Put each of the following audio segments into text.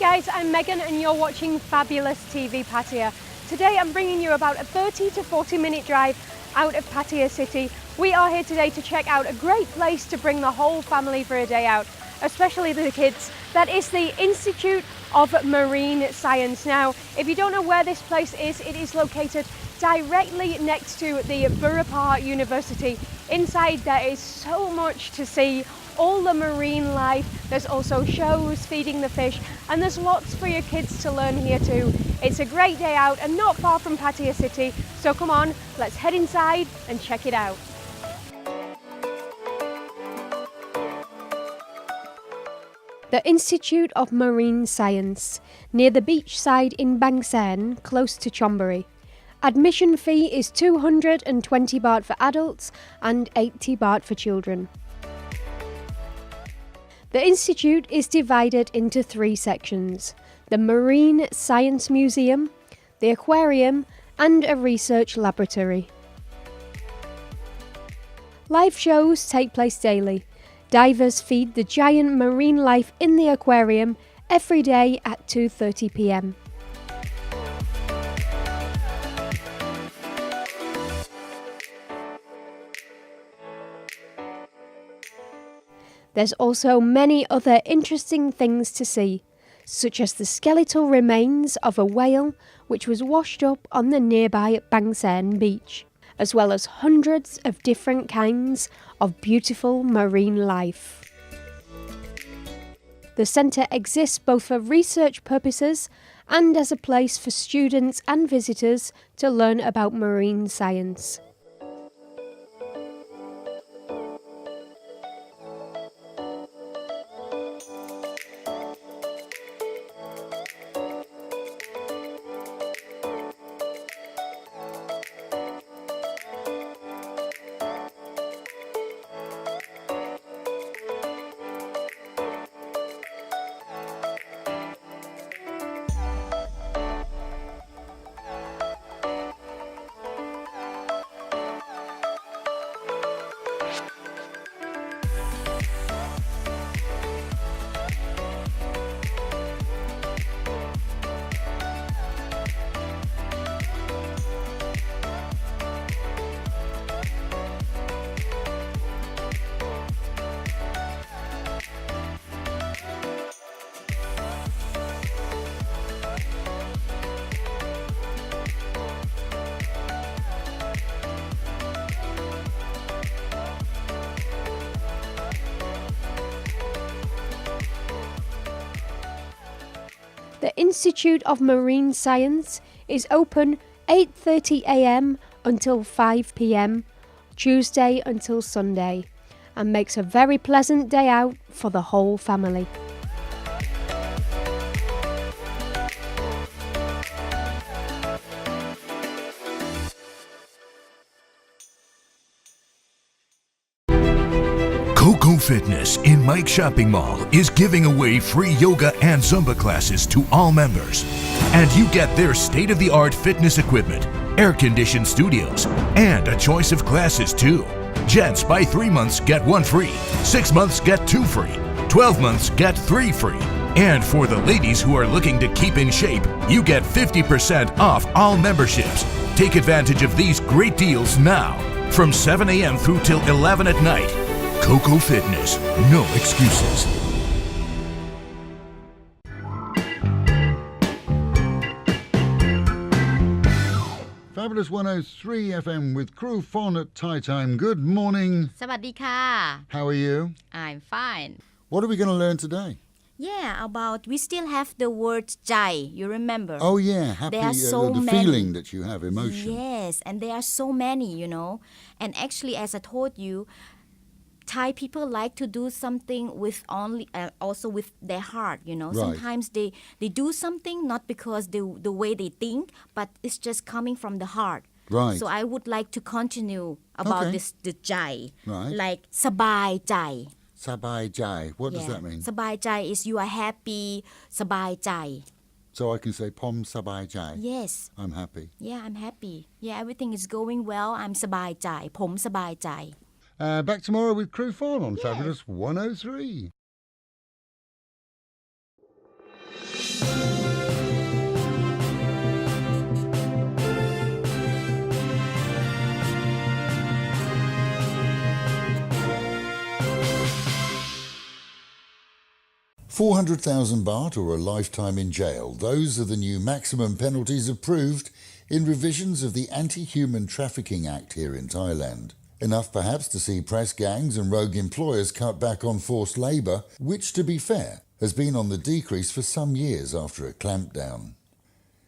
guys, I'm Megan and you're watching Fabulous TV Pattaya. Today I'm bringing you about a 30 to 40 minute drive out of Pattaya city. We are here today to check out a great place to bring the whole family for a day out, especially the kids. That is the Institute of Marine Science. Now, if you don't know where this place is, it is located directly next to the Burapha University. Inside there is so much to see, all the marine life. There's also shows, feeding the fish, and there's lots for your kids to learn here too. It's a great day out and not far from Pattaya city, so come on, let's head inside and check it out. The Institute of Marine Science, near the beachside in Bang Sen, close to Chonburi. Admission fee is 220 baht for adults and 80 baht for children. The institute is divided into 3 sections: the Marine Science Museum, the Aquarium, and a research laboratory. Live shows take place daily. Divers feed the giant marine life in the aquarium every day at 2:30 p.m. There's also many other interesting things to see, such as the skeletal remains of a whale which was washed up on the nearby Bang Sen beach, as well as hundreds of different kinds of beautiful marine life. The centre exists both for research purposes and as a place for students and visitors to learn about marine science. The Institute of Marine Science is open 8:30 a.m. until 5 p.m, Tuesday until Sunday, and makes a very pleasant day out for the whole family. Coco Fitness in Mike Shopping Mall is giving away free yoga and Zumba classes to all members. And you get their state-of-the-art fitness equipment, air-conditioned studios, and a choice of classes too. Gents, buy 3 months, get 1 free. 6 months, get 2 free. 12 months, get 3 free. And for the ladies who are looking to keep in shape, you get 50% off all memberships. Take advantage of these great deals now, from 7 a.m. through till 11 at night. Coco Fitness, no excuses. Fabulous 103 FM with Crew Fon at Thai Time. Good morning. สวัสดีค่ะ How are you? I'm fine. What are we going to learn today? Yeah, about we still have the word jai. You remember? Oh yeah, happy, There are so the many. feeling that you have, emotion. Yes, and there are so many, you know. And actually, as I told you, Thai people like to do something with only also with their heart, you know. Right. Sometimes they do something not because the way they think, but it's just coming from the heart. Right. So I would like to continue about Okay. this the jai. Right. Like สบายใจ Sabai Jai. What does that mean? สบายใจ is you are happy สบายใจ So I can say Pom Sabai Jai. Yes. I'm happy. Yeah, I'm happy. Yeah, everything is going well. I'm สบายใจ ผมสบายใจ Back tomorrow with Crew Fon on Fabulous 103. 400,000 baht or a lifetime in jail. Those are the new maximum penalties approved in revisions of the Anti-Human Trafficking Act here in Thailand. Enough perhaps to see press gangs and rogue employers cut back on forced labour, which, to be fair, has been on the decrease for some years after a clampdown.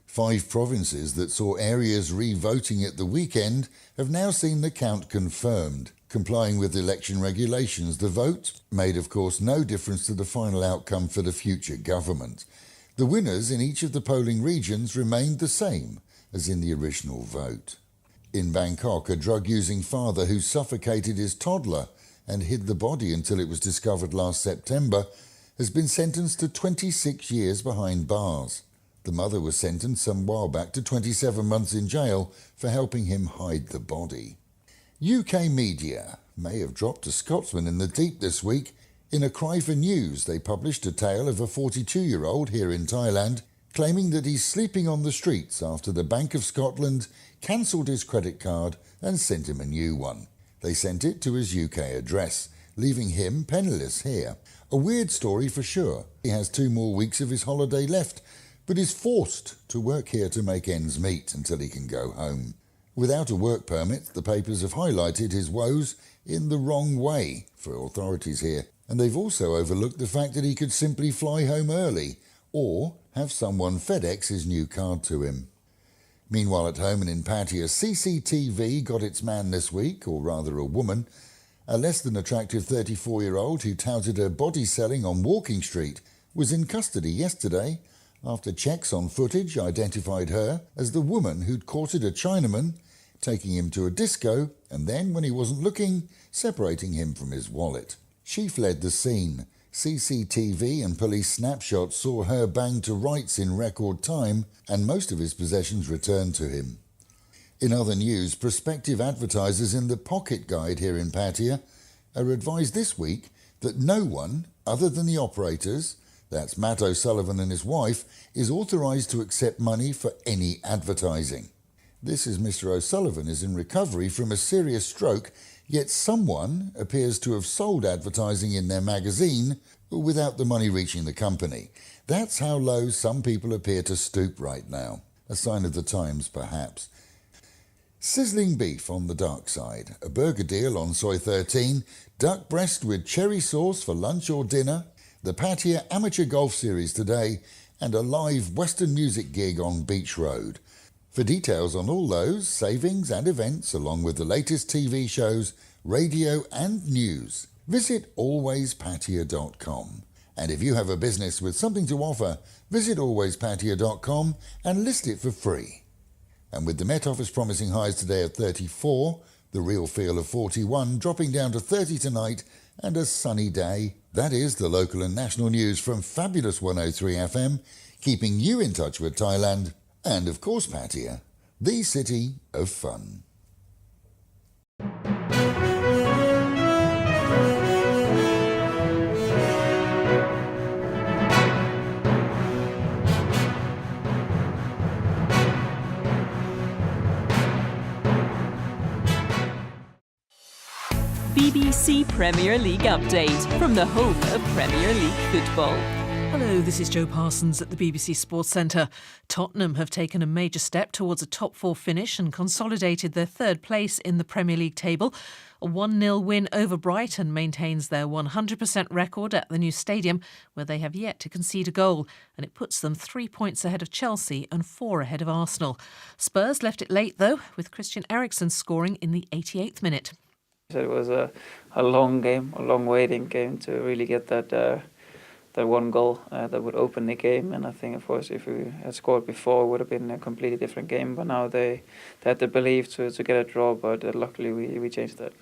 5 provinces that saw areas re-voting at the weekend have now seen the count confirmed. Complying with election regulations, the vote made, of course, no difference to the final outcome for the future government. The winners in each of the polling regions remained the same as in the original vote. In Bangkok, a drug-using father who suffocated his toddler and hid the body until it was discovered last September has been sentenced to 26 years behind bars. The mother was sentenced some while back to 27 months in jail for helping him hide the body. UK media may have dropped a Scotsman in the deep this week. In a cry for news, they published a tale of a 42-year-old here in Thailand claiming that he's sleeping on the streets after the Bank of Scotland cancelled his credit card and sent him a new one. They sent it to his UK address, leaving him penniless here. A weird story for sure. He has 2 more weeks of his holiday left, but is forced to work here to make ends meet until he can go home. Without a work permit, the papers have highlighted his woes in the wrong way for authorities here, and they've also overlooked the fact that he could simply fly home early or have someone FedEx his new card to him. Meanwhile, at home and in Pattaya, CCTV got its man this week, or rather a woman. A less than attractive 34-year-old who touted her body selling on Walking Street was in custody yesterday after checks on footage identified her as the woman who'd courted a Chinaman, taking him to a disco and then, when he wasn't looking, separating him from his wallet. She fled the scene. CCTV and police snapshots saw her banged to rights in record time and most of his possessions returned to him. In other news, prospective advertisers in the Pocket Guide here in Pattaya are advised this week that no one, other than the operators, that's Matt O'Sullivan and his wife, is authorised to accept money for any advertising. This is Mr. O'Sullivan is in recovery from a serious stroke, yet someone appears to have sold advertising in their magazine without the money reaching the company. That's how low some people appear to stoop right now. A sign of the times, perhaps. Sizzling beef on the dark side, a burger deal on Soy 13, duck breast with cherry sauce for lunch or dinner, the Pattaya Amateur Golf Series today, and a live Western music gig on Beach Road. For details on all those, savings and events, along with the latest TV shows, radio and news, visit alwayspattaya.com. And if you have a business with something to offer, visit alwayspattaya.com and list it for free. And with the Met Office promising highs today of 34, the real feel of 41, dropping down to 30 tonight, and a sunny day, that is the local and national news from Fabulous 103 FM, keeping you in touch with Thailand, and of course Pattaya, the city of fun. BBC Premier League update from the home of Premier League football. Hello, this is Jo Parsons at the BBC Sports Centre. Tottenham have taken a major step towards a top 4 finish and consolidated their 3rd place in the Premier League table. A 1-0 win over Brighton maintains their 100% record at the new stadium, where they have yet to concede a goal, and it puts them 3 points ahead of Chelsea and 4 ahead of Arsenal. Spurs left it late, though, with Christian Eriksen scoring in the 88th minute. It was a long game, a long waiting game to really get that one goal that would open the game. And I think, of course, if we had scored before, it would have been a completely different game. But now they had the belief to get a draw, but luckily we changed that.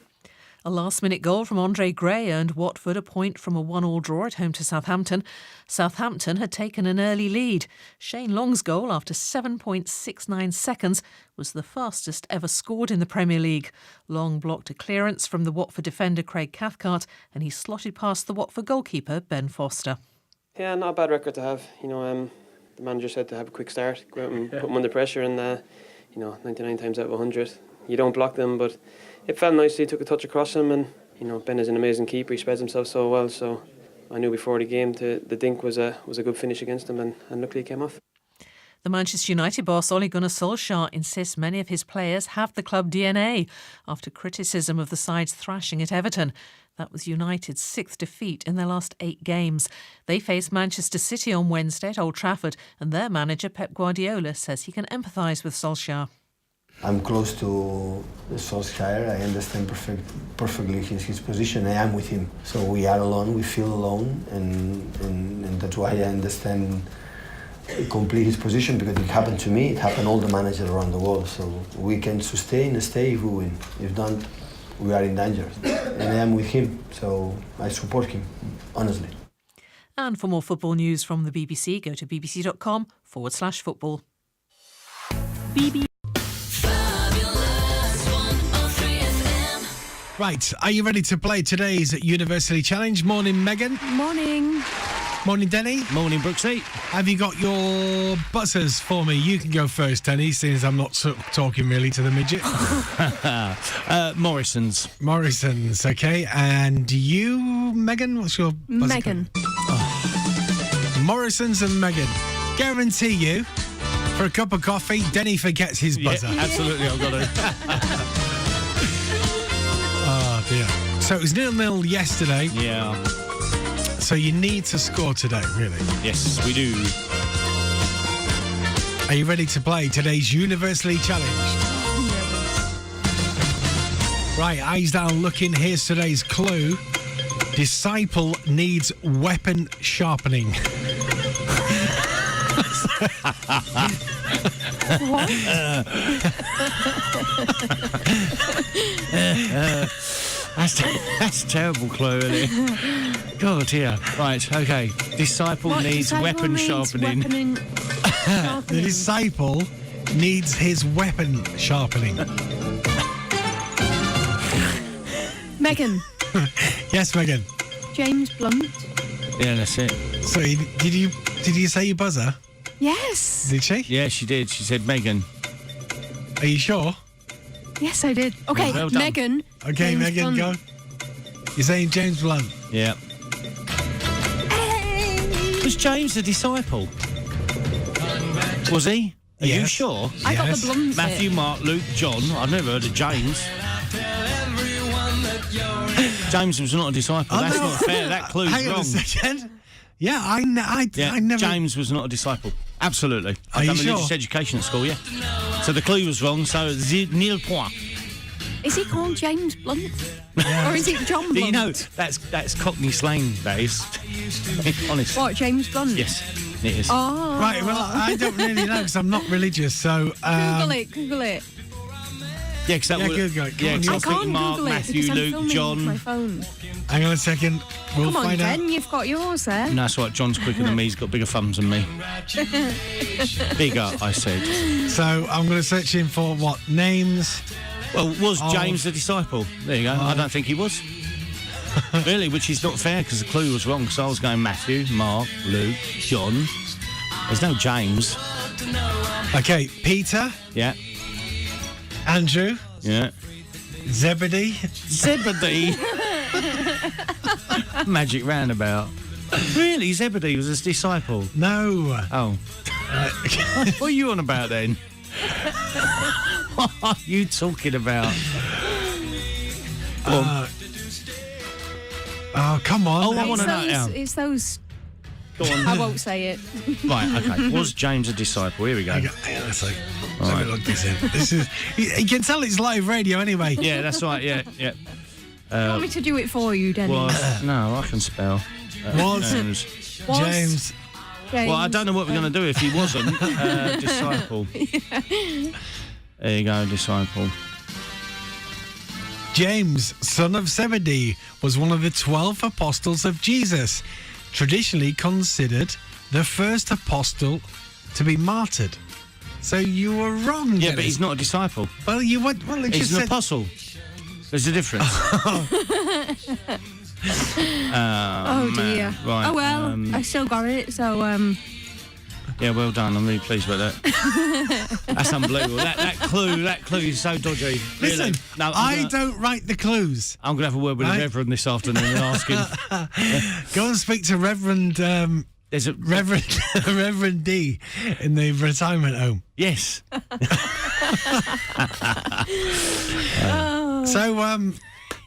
A last-minute goal from Andre Gray earned Watford a point from a 1-1 draw at home to Southampton. Southampton had taken an early lead. Shane Long's goal after 7.69 seconds was the fastest ever scored in the Premier League. Long blocked a clearance from the Watford defender Craig Cathcart and he slotted past the Watford goalkeeper Ben Foster. Yeah, not a bad record to have. The manager said to have a quick start, go out and put them under pressure, and 99 times out of 100 you don't block them, but it felt nicely. Took a touch across him, and Ben is an amazing keeper. He spreads himself so well. So I knew before the game the dink was a good finish against them, and luckily it came off. The Manchester United boss Ole Gunnar Solskjaer insists many of his players have the club DNA after criticism of the side's thrashing at Everton. That was United's 6th defeat in their last 8 games. They face Manchester City on Wednesday at Old Trafford, and their manager Pep Guardiola says he can empathise with Solskjaer. I'm close to Solskjaer. I understand perfectly his position. I am with him. So we are alone, we feel alone, and that's why I understand complete his position, because it happened to me, it happened all the managers around the world. So we can sustain and stay if we win. If not, we are in danger. And I am with him, so I support him, honestly. And for more football news from the BBC, go to bbc.com/football. Right, are you ready to play today's University Challenge? Morning, Megan. Morning. Morning, Denny. Morning, Brooksy. Have you got your buzzers for me? You can go first, Denny, seeing as I'm not talking really to the midget. Morrison's. Morrison's, okay. And you, Megan, what's your buzzer? Megan. Morrison's and Megan. Guarantee you, for a cup of coffee, Denny forgets his buzzer. Yeah, absolutely, I've got to. Oh, dear. So it was 0-0 yesterday. Yeah. So you need to score today, really. Yes, we do. Are you ready to play today's Universally Challenge? Right, eyes down looking. Here's today's clue. Disciple needs weapon sharpening. What? That's a terrible clue, isn't it? God, dear. Right, okay. Disciple needs weapon sharpening. The disciple needs his weapon sharpening. Megan. Yes, Megan. James Blunt. Yeah, that's it. So did you say your buzzer? Yes. Did she? Yeah, she did. She said Megan. Are you sure? Yes, I did. Okay, Well done. Megan. Okay, James Megan, Blunt. go. You're saying James Blunt? Yeah. Was James a disciple? Was he? Are you Yes. sure? I got Yes. the Blunt Matthew, bit. Mark, Luke, John. I've never heard of James. James was not a disciple. Oh, That's no. not fair. That clue's Hang on wrong. a second. Yeah, I Yeah, never... James was not a disciple. Absolutely. Are I've you done religious sure? education at school, yeah. So the clue was wrong, so nil point. Is he called James Blunt? Or is it John Blunt? You know, that's Cockney slang, that is. Honest. What, James Blunt? Yes, it is. Oh. Right, well, I don't really know because I'm not religious, so... Google it. Yeah, because that Yeah, would... Google it. Come Yeah, on, 'cause you- I I was can't thinking Mark, Google it Matthew, because I'm Luke, filming with John... my phone. Hang on a second. We'll Come on, find out. Ben, you've got yours there. No, that's right, John's quicker than me. He's got bigger thumbs than me. Bigger, I said. So I'm going to search in for what? Names? Well, was Oh. James the disciple? There you go. I don't think he was. Really, which is not fair because the clue was wrong. So I was going Matthew, Mark, Luke, John. There's no James. Okay, Peter, Yeah, Andrew, yeah. Zebedee. Zebedee. Magic roundabout. Really, Zebedee was his disciple? No. Oh. What are you on about then? What are you talking about? Oh, come on. Oh, I want to know now. It's those... Go on. I won't say it. Right, okay. Was James a disciple? Here we go. Hang on a second. Let me look this in. This is... You can tell it's live radio anyway. Yeah, that's right, yeah. You want me to do it for you, Denny? No, I can spell. Was James. James. Well, I don't know what we're going to do if he wasn't disciple. There you go, disciple. James, son of Zebedee, was one of the 12 apostles of Jesus, traditionally considered the first apostle to be martyred. So you were wrong. Yeah, Dennis. but he's not a disciple. Well, you went. Well, it He's just an said. apostle. There's a difference. Oh, dear. Right, Oh, well, I still got it, so... Yeah, well done. I'm really pleased with that. That's unbelievable. That clue is so dodgy. Really. Listen, no, I don't write the clues. I'm going to have a word with the Reverend this afternoon and ask him. Go and speak to Reverend. There's a Reverend D in the retirement home. Yes. So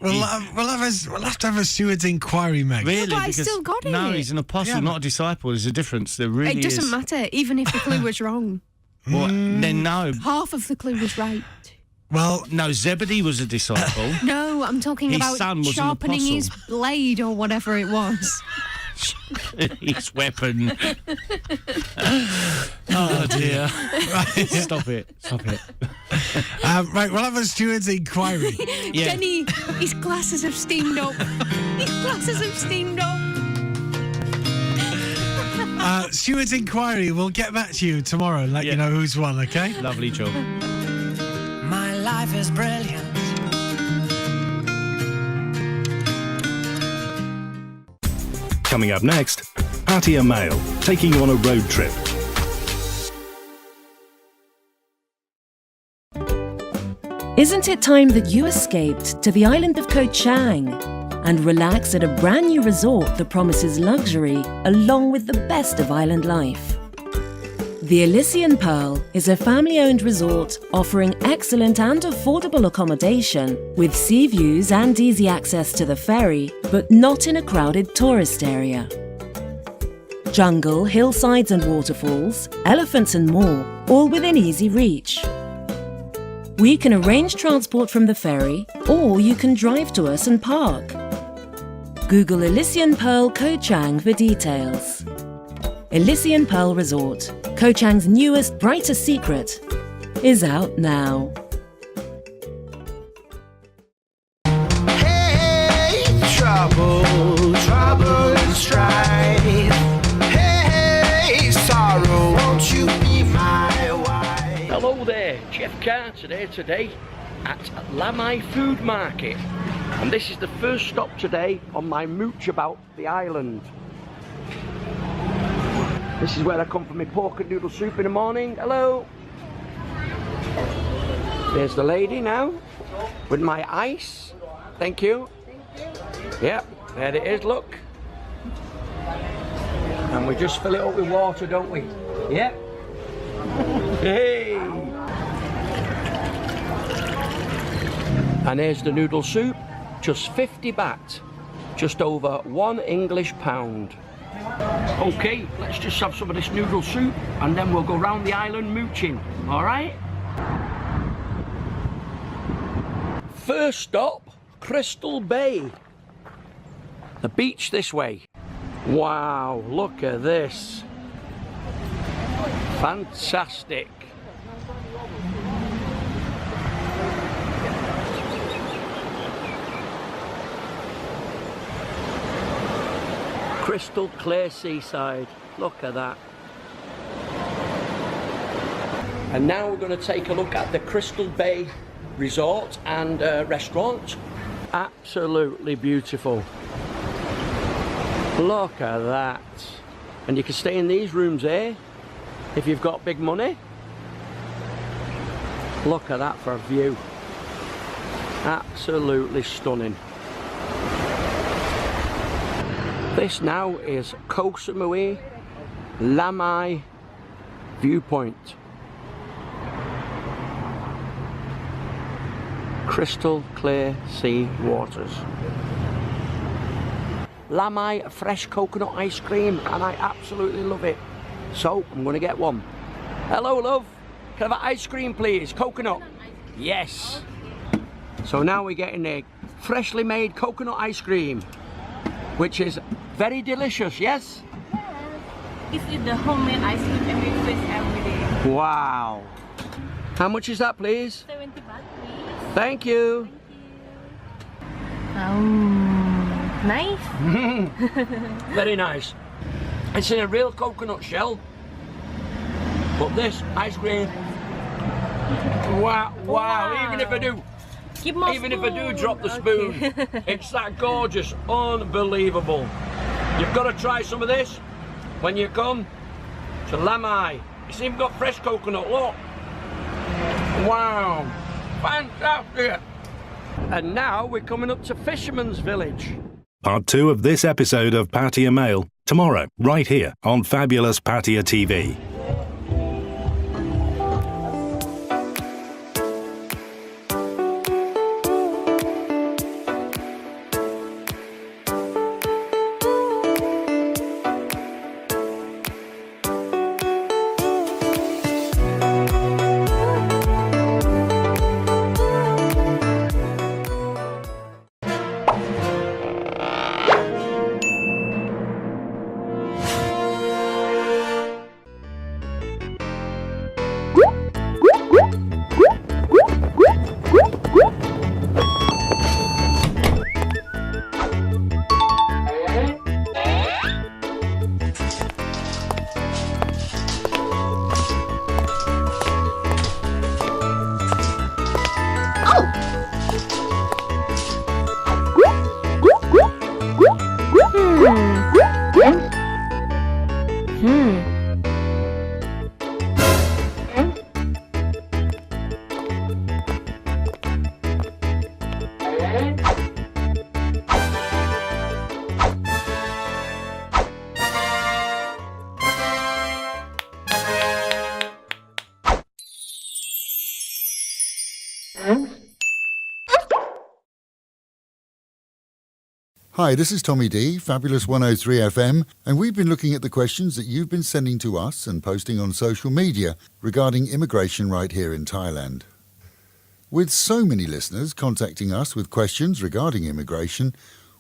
we'll have to have a steward's inquiry, Meg. Really? But I Because- still got it. No, he's an apostle, not a disciple. There's a difference. There really It is. doesn't matter, even if the clue was wrong. Well, then no. Half of the clue was right. Well, No, Zebedee was a disciple. No, I'm talking His about son was an sharpening his apostle. blade or whatever it was. His weapon. Oh dear. Right, stop it. right, we'll have a steward's inquiry. Yeah. Jenny, his glasses have steamed up. Steward's inquiry. We'll get back to you tomorrow and let you know who's won, okay? Lovely job. My life is brilliant. Coming up next, Pattaya Mail, taking you on a road trip. Isn't it time that you escaped to the island of Koh Chang and relax at a brand new resort that promises luxury along with the best of island life? The Elysian Pearl is a family-owned resort offering excellent and affordable accommodation with sea views and easy access to the ferry, but not in a crowded tourist area. Jungle, hillsides and waterfalls, elephants and more, all within easy reach. We can arrange transport from the ferry, or you can drive to us and park. Google Elysian Pearl Koh Chang for details. Elysian Pearl Resort, Koh Chang's newest, brightest secret, is out now. Hey, trouble and strife. Hey, sorrow, won't you be my wife? Hello there, Jeff Carter here today at Lamai Food Market, and this is the first stop today on my mooch about the island. This is where I come for my pork and noodle soup in the morning. Hello. There's the lady now with my ice. Thank you. Yep, there it is, look. And we just fill it up with water, don't we? Yep. Hey. And here's the noodle soup, just 50 baht, just over £1 English pound. Okay, let's just have some of this noodle soup and then we'll go round the island mooching, all right? First stop, Crystal Bay. The beach this way. Wow, look at this. Fantastic. Crystal clear seaside, look at that. And now we're going to take a look at the Crystal Bay Resort and restaurant. Absolutely beautiful. Look at that. And you can stay in these rooms here if you've got big money. Look at that for a view. Absolutely stunning. This now is Koh Samui Lamai Viewpoint. Crystal clear sea waters. Lamai fresh coconut ice cream, and I absolutely love it. So I'm going to get one. Hello, love. Can I have an ice cream, please? Coconut. Yes. So now we're getting a freshly made coconut ice cream, which is very delicious, yes? It's the homemade ice cream and we fresh every day. Wow. How much is that, please? 70 baht, please. Thank you. Nice. Very nice. It's in a real coconut shell. But this ice cream, wow. Even if I do drop the spoon, it's that gorgeous, unbelievable. You've got to try some of this when you come It's a lamai. It's even got fresh coconut, look. Wow, fantastic. And now we're coming up to Fisherman's Village. Part 2 of this episode of Pattaya Mail tomorrow, right here on Fabulous Pattaya TV. Hi, this is Tommy D, Fabulous 103 FM, and we've been looking at the questions that you've been sending to us and posting on social media regarding immigration right here in Thailand. With so many listeners contacting us with questions regarding immigration,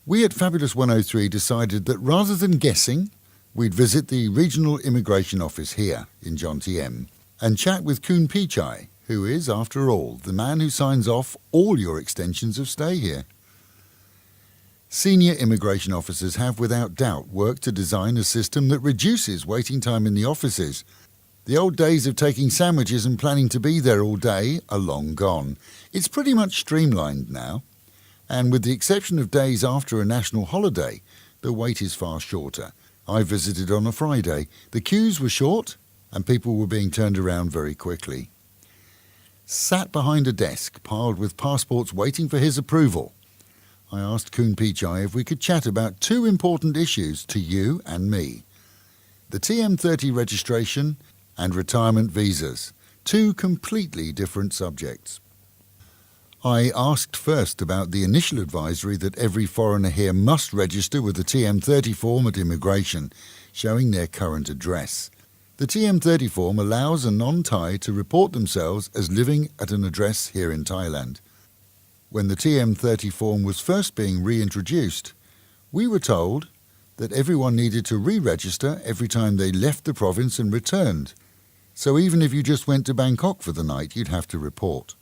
we at Fabulous 103 decided that rather than guessing, we'd visit the Regional Immigration Office here in John TM and chat with Kun Pichai, who is, after all, the man who signs off all your extensions of stay here. Senior immigration officers have without doubt worked to design a system that reduces waiting time in the offices. The old days of taking sandwiches and planning to be there all day are long gone. It's pretty much streamlined now, and with the exception of days after a national holiday, the wait is far shorter. I visited on a Friday. The queues were short and people were being turned around very quickly. Sat behind a desk piled with passports waiting for his approval, I asked Kun Pichai if we could chat about two important issues to you and me. The TM30 registration and retirement visas, two completely different subjects. I asked first about the initial advisory that every foreigner here must register with the TM30 form at immigration, showing their current address. The TM30 form allows a non-Thai to report themselves as living at an address here in Thailand. When the TM30 form was first being reintroduced, we were told that everyone needed to re-register every time they left the province and returned. So even if you just went to Bangkok for the night, you'd have to report.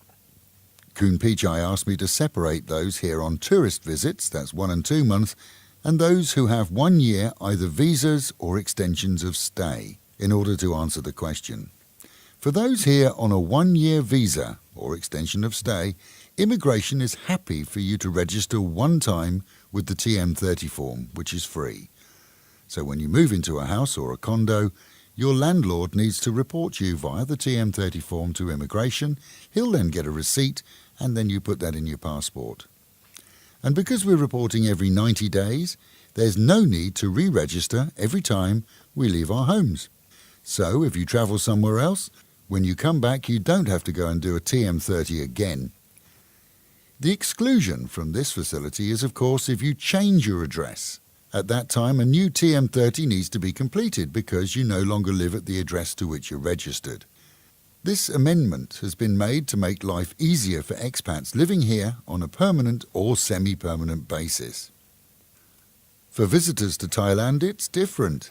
Kun Pichai asked me to separate those here on tourist visits, that's 1 and 2 months, and those who have 1 year either visas or extensions of stay, in order to answer the question. For those here on a 1-year visa or extension of stay, immigration is happy for you to register one time with the TM30 form, which is free. So when you move into a house or a condo, your landlord needs to report you via the TM30 form to immigration. He'll then get a receipt and then you put that in your passport. And because we're reporting every 90 days, there's no need to re-register every time we leave our homes. So if you travel somewhere else, when you come back you don't have to go and do a TM30 again. The exclusion from this facility is, of course, if you change your address. At that time, a new TM30 needs to be completed because you no longer live at the address to which you're registered. This amendment has been made to make life easier for expats living here on a permanent or semi-permanent basis. For visitors to Thailand, it's different.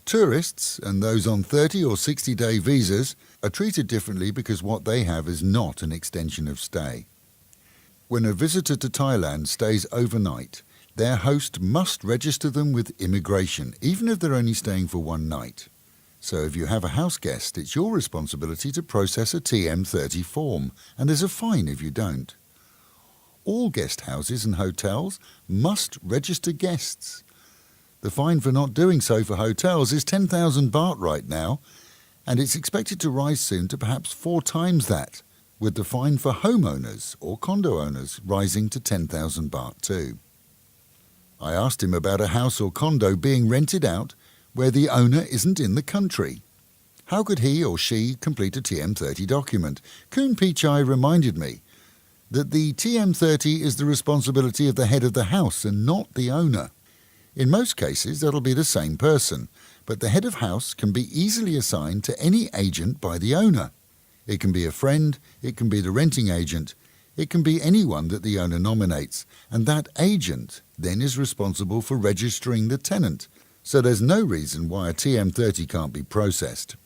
Tourists and those on 30 or 60-day visas are treated differently because what they have is not an extension of stay. When a visitor to Thailand stays overnight, their host must register them with immigration, even if they're only staying for 1 night. So if you have a house guest, it's your responsibility to process a TM30 form, and there's a fine if you don't. All guest houses and hotels must register guests. The fine for not doing so for hotels is 10,000 baht right now, and it's expected to rise soon to perhaps 4 times that, with the fine for homeowners or condo owners rising to 10,000 baht too. I asked him about a house or condo being rented out where the owner isn't in the country. How could he or she complete a TM30 document? Kun Pichai reminded me that the TM30 is the responsibility of the head of the house and not the owner. In most cases, that'll be the same person, but the head of house can be easily assigned to any agent by the owner. It can be a friend, it can be the renting agent, it can be anyone that the owner nominates, and that agent then is responsible for registering the tenant, so there's no reason why a TM30 can't be processed.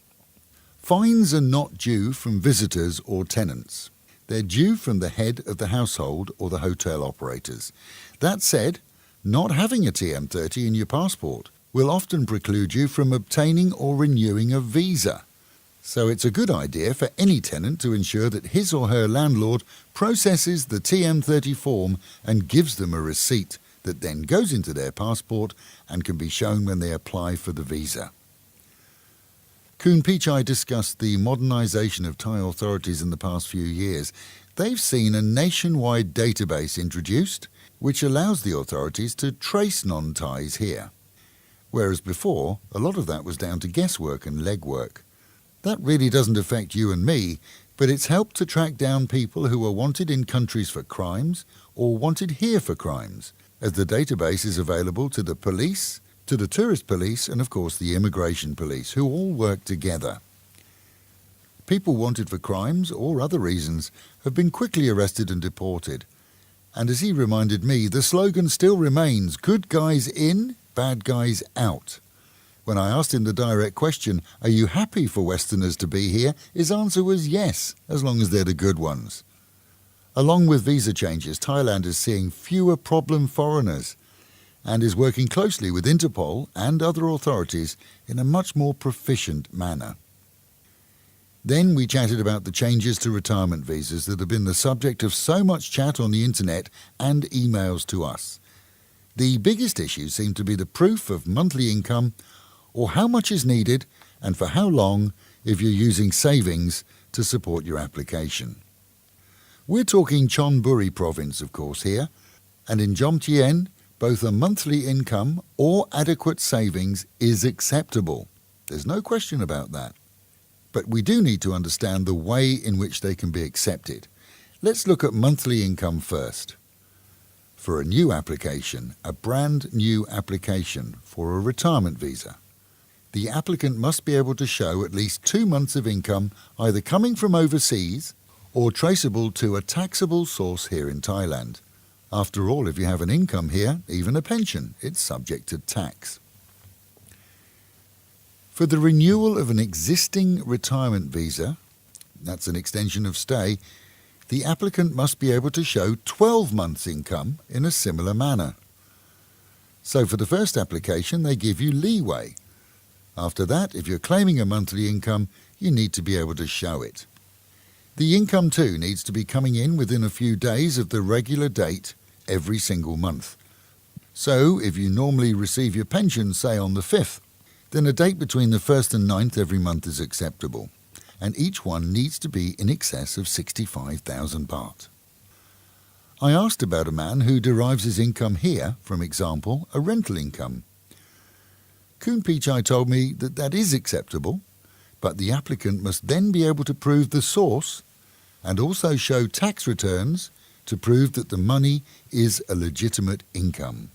Fines are not due from visitors or tenants. They're due from the head of the household or the hotel operators. That said, not having a TM30 in your passport will often preclude you from obtaining or renewing a visa. So it's a good idea for any tenant to ensure that his or her landlord processes the TM30 form and gives them a receipt that then goes into their passport and can be shown when they apply for the visa. Kun Pichai discussed the modernisation of Thai authorities in the past few years. They've seen a nationwide database introduced which allows the authorities to trace non-Thais here. Whereas before, a lot of that was down to guesswork and legwork. That really doesn't affect you and me, but it's helped to track down people who are wanted in countries for crimes or wanted here for crimes, as the database is available to the police, to the tourist police, and of course the immigration police, who all work together. People wanted for crimes or other reasons have been quickly arrested and deported. And as he reminded me, the slogan still remains, good guys in, bad guys out. When I asked him the direct question, are you happy for Westerners to be here? His answer was yes, as long as they're the good ones. Along with visa changes, Thailand is seeing fewer problem foreigners and is working closely with Interpol and other authorities in a much more proficient manner. Then we chatted about the changes to retirement visas that have been the subject of so much chat on the internet and emails to us. The biggest issues seem to be the proof of monthly income, or how much is needed and for how long if you're using savings to support your application. We're talking Chonburi province, of course, here, and in Jomtien, both a monthly income or adequate savings is acceptable. There's no question about that. But we do need to understand the way in which they can be accepted. Let's look at monthly income first. For a new application, a brand new application for a retirement visa, the applicant must be able to show at least 2 months of income either coming from overseas or traceable to a taxable source here in Thailand. After all, if you have an income here, even a pension, it's subject to tax. For the renewal of an existing retirement visa, that's an extension of stay, the applicant must be able to show 12 months' income in a similar manner. So for the first application, they give you leeway. After that, if you're claiming a monthly income, you need to be able to show it. The income too needs to be coming in within a few days of the regular date every single month. So if you normally receive your pension, say on the 5th, then a date between the 1st and 9th every month is acceptable, and each one needs to be in excess of 65,000 baht. I asked about a man who derives his income here from, example, a rental income. Kun Pichai told me that that is acceptable, but the applicant must then be able to prove the source and also show tax returns to prove that the money is a legitimate income.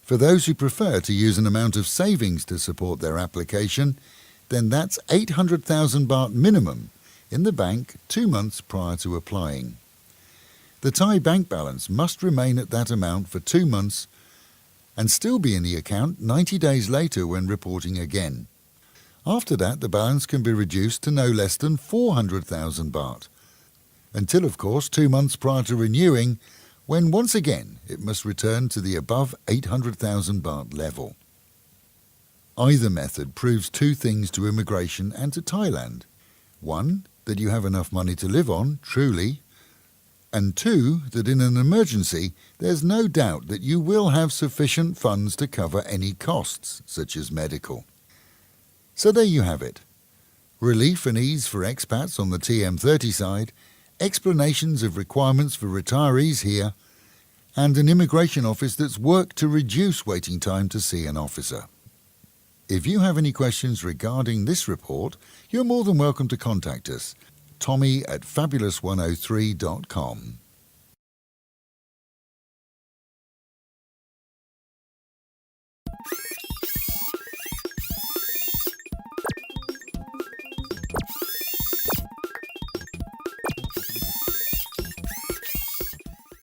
For those who prefer to use an amount of savings to support their application, then that's 800,000 baht minimum in the bank 2 months prior to applying. The Thai bank balance must remain at that amount for 2 months and still be in the account 90 days later when reporting again. After that, the balance can be reduced to no less than 400,000 baht, until, of course, 2 months prior to renewing, when once again it must return to the above 800,000 baht level. Either method proves 2 things to immigration and to Thailand. 1, that you have enough money to live on, truly, And 2, that in an emergency, there's no doubt that you will have sufficient funds to cover any costs, such as medical. So there you have it. Relief and ease for expats on the TM30 side, explanations of requirements for retirees here, and an immigration office that's worked to reduce waiting time to see an officer. If you have any questions regarding this report, you're more than welcome to contact us. Tommy@fabulous103.com.